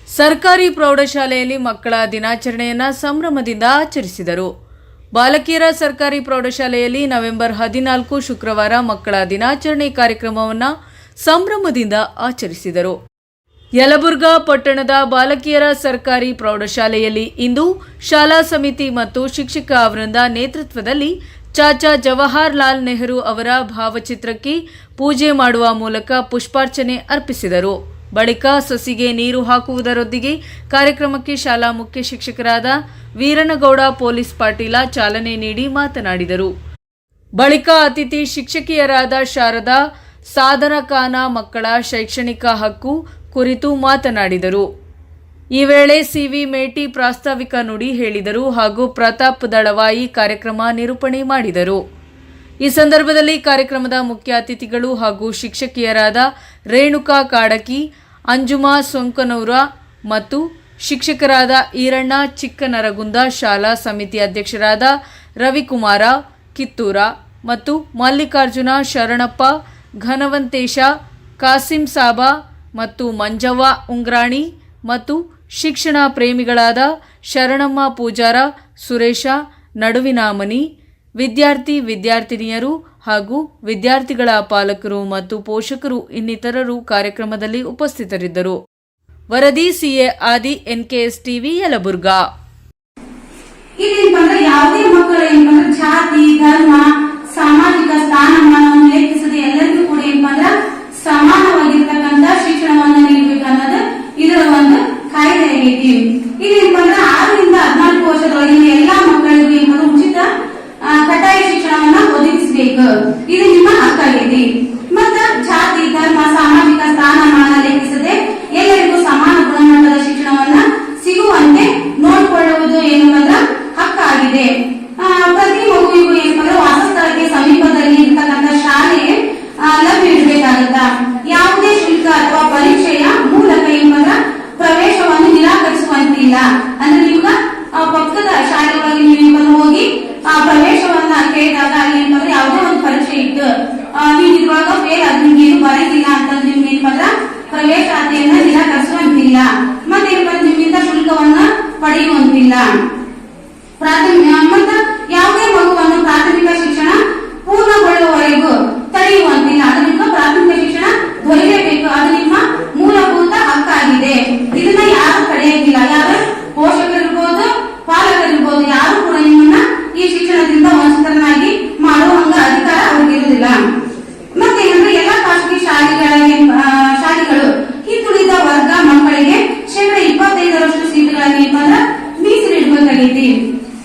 ಸರ್ಕಾರಿ ಪ್ರೌಢಶಾಲೆಯಲ್ಲಿ ಮಕ್ಕಳ ದಿನಾಚರಣೆಯನ್ನು ಸಂಭ್ರಮದಿಂದ ಆಚರಿಸಿದರು. ಬಾಲಕಿಯರ ಸರ್ಕಾರಿ ಪ್ರೌಢಶಾಲೆಯಲ್ಲಿ ನವೆಂಬರ್ 14 ಶುಕ್ರವಾರ ಮಕ್ಕಳ ದಿನಾಚರಣೆ ಕಾರ್ಯಕ್ರಮವನ್ನು ಸಂಭ್ರಮದಿಂದ ಆಚರಿಸಿದರು. ಯಲಬುರ್ಗಾ ಪಟ್ಟಣದ ಬಾಲಕಿಯರ ಸರ್ಕಾರಿ ಪ್ರೌಢಶಾಲೆಯಲ್ಲಿ ಇಂದು ಶಾಲಾ ಸಮಿತಿ ಮತ್ತು ಶಿಕ್ಷಕ ವೃಂದ ನೇತೃತ್ವದಲ್ಲಿ ಚಾಚಾ ಜವಾಹರಲಾಲ್ ನೆಹರು ಅವರ ಭಾವಚಿತ್ರಕ್ಕೆ ಪೂಜೆ ಮಾಡುವ ಮೂಲಕ ಪುಷ್ಪಾರ್ಚನೆ ಅರ್ಪಿಸಿದರು. ಬಳಿಕ ಸಸಿಗೆ ನೀರು ಹಾಕುವುದರೊಂದಿಗೆ ಕಾರ್ಯಕ್ರಮಕ್ಕೆ ಶಾಲಾ ಮುಖ್ಯ ಶಿಕ್ಷಕರಾದ ವೀರನಗೌಡ ಪೊಲೀಸ್ ಪಾಟೀಲ ಚಾಲನೆ ನೀಡಿ ಮಾತನಾಡಿದರು. ಬಳಿಕ ಅತಿಥಿ ಶಿಕ್ಷಕಿಯರಾದ ಶಾರದಾ ಸಾಧನಕಾನ ಮಕ್ಕಳ ಶೈಕ್ಷಣಿಕ ಹಕ್ಕು ಕುರಿತು ಮಾತನಾಡಿದರು. ಈ ವೇಳೆ ಸಿವಿ ಮೇಟಿ ಪ್ರಾಸ್ತಾವಿಕ ನುಡಿ ಹೇಳಿದರು ಹಾಗೂ ಪ್ರತಾಪ್ ದಳವಾಯಿ ಕಾರ್ಯಕ್ರಮ ನಿರೂಪಣೆ ಮಾಡಿದರು. ಈ ಸಂದರ್ಭದಲ್ಲಿ ಕಾರ್ಯಕ್ರಮದ ಮುಖ್ಯ ಅತಿಥಿಗಳು ಹಾಗೂ ಶಿಕ್ಷಕಿಯರಾದ ರೇಣುಕಾ ಕಾಡಕಿ, ಅಂಜುಮಾ ಸೊಂಕನೂರ ಮತ್ತು ಶಿಕ್ಷಕರಾದ ಈರಣ್ಣ ಚಿಕ್ಕನರಗುಂದ, ಶಾಲಾ ಸಮಿತಿ ಅಧ್ಯಕ್ಷರಾದ ರವಿಕುಮಾರ ಕಿತ್ತೂರ ಮತ್ತು ಮಲ್ಲಿಕಾರ್ಜುನ ಶರಣಪ್ಪ, ಘನವಂತೇಶ, ಕಾಸಿಂ ಸಾಬಾ ಮತ್ತು ಮಂಜವ್ವ ಉಂಗ್ರಾಣಿ ಮತ್ತು ಶಿಕ್ಷಣ ಪ್ರೇಮಿಗಳಾದ ಶರಣಮ್ಮ ಪೂಜಾರ, ಸುರೇಶ ನಡುವಿನಾಮನಿ, ವಿದ್ಯಾರ್ಥಿನಿಯರು ಹಾಗೂ ವಿದ್ಯಾರ್ಥಿಗಳ ಪಾಲಕರು ಮತ್ತು ಪೋಷಕರು ಇನ್ನಿತರರು ಕಾರ್ಯಕ್ರಮದಲ್ಲಿ ಉಪಸ್ಥಿತರಿದ್ದರು. ವರದಿ ಸಿಎ ಆದಿ, NKS ಟಿವಿ, ಯಲಬುರ್ಗಾ. ಯಾವುದೇ ಮಕ್ಕಳು ಜಾತಿ, ಧರ್ಮ, ಸಾಮಾಜಿಕ ಸ್ಥಾನಮಾನವನ್ನು ಲೆಕ್ಕಿಸದೆ ಎಲ್ಲರಿಗೂ ಕೂಡ ಸಮಾನವಾಗಿರ್ತಕ್ಕಂಥ ಶಿಕ್ಷಣವನ್ನು ನೀಡಬೇಕು ಅನ್ನೋದು ಇದರ ಒಂದು ಕಾಯ್ದೆ ಆಗೈತಿ. ಇದು 6 ರಿಂದ 14 ವರ್ಷದೊಳಗಿನ ಎಲ್ಲಾ ಮಕ್ಕಳಿಗೂ ಉಚಿತ ಕಡ್ಡಾಯ ಶಿಕ್ಷಣವನ್ನ ಒದಗಿಸಬೇಕು. ಇದು ನಿಮ್ಮ ಹಕ್ಕಾಗೈತಿ. ಮತ್ತ ಜಾತಿ, ಧರ್ಮ, ಸಾಮಾಜಿಕ ಸ್ಥಾನಮಾನ ಲೆಕ್ಕಿಸದೆ ಎಲ್ಲರಿಗೂ ಸಮಾನ ಗುಣಮಟ್ಟದ ಶಿಕ್ಷಣವನ್ನ ಸಿಗುವಂತೆ ನೋಡಿಕೊಳ್ಳುವುದು ಹಕ್ಕಾಗಿದೆ. ಪ್ರತಿ ಮಗುವಿಗೂ ವಾಸಸ್ಥಳಕ್ಕೆ ಸಮೀಪದಲ್ಲಿ ಇರ್ತಕ್ಕಂಥ ಶಾಲೆ ಲಭ್ಯ ಇರಬೇಕಾಗುತ್ತ. ಯಾವುದೇ ಶುಲ್ಕ ಅಥವಾ ಪರೀಕ್ಷೆಯ ಮೂಲಕ ಪ್ರವೇಶವನ್ನು ನಿರಾಕರಿಸುವಂತಿಲ್ಲ. ಅಂದ್ರೆ ನೀವು ಪಕ್ಕದ ಶಾಲೆ ಒಳಗೆ ನೀವು ಹೋಗಿ ಆ ಪ್ರವೇಶವನ್ನ ಕೇಳಿದಾಗ ಅಲ್ಲಿ ಯಾವುದೇ ಒಂದು ಪರೀಕ್ಷೆ ಇತ್ತು, ನೀವು ಇದ್ರೊಳಗ ಫೇಲ್ ಆದ್ರೆ ನಿಮ್ಗೆ ಏನು ಬರಂಗಿಲ್ಲ ಅಂತಂದ್ರೆ ನಿಮ್ಗೆ ಪ್ರವೇಶಾತಿಯನ್ನ ನಿರಾಕರಿಸುವಂತಿಲ್ಲ. ಮತ್ತೆ ನಿಮ್ಮಿಂದ ಶುಲ್ಕವನ್ನ ಪಡೆಯುವಂತಿಲ್ಲ. ಮತ್ತ ಯಾವುದೇ ಮಗುವನ್ನು ಪ್ರಾಥಮಿಕ ಶಿಕ್ಷಣ ಪೂರ್ಣಗೊಳ್ಳುವವರೆಗೂ ತಡೆಯುವಂತಿಲ್ಲ. ಅದು ನಿಮ್ಮ ಪ್ರಾಥಮಿಕ ಶಿಕ್ಷಣ ದೊರೆಯಬೇಕು. ಅದು ನಿಮ್ಮ ಮೂಲಭೂತ ಹಕ್ಕಾಗಿದೆ. ಇದನ್ನ ಯಾರು ತಡೆಯಂಗಿಲ್ಲ. ಯಾರು ಪೋಷಕರಿರ್ಬೋದು, ಪಾಲಕರಿರ್ಬೋದು, ಯಾರು ಕೂಡ ನಿಮ್ಮನ್ನ ಈ ಶಿಕ್ಷಣದಿಂದ ವಂಚಿತರನ್ನಾಗಿ ಮಾಡುವಂತ ಅಧಿಕಾರ ಅವ್ರಿಗಿರುವುದಿಲ್ಲ. ಮತ್ತೆ ಎಲ್ಲಾ ಖಾಸಗಿ ಶಾಲೆಗಳು ಹಿಂದುಳಿದ ವರ್ಗ ಮಕ್ಕಳಿಗೆ 25% ಸೀಟುಗಳಲ್ಲಿ ಮೀಸಲಿಡಬೇಕಾಗೈತಿ.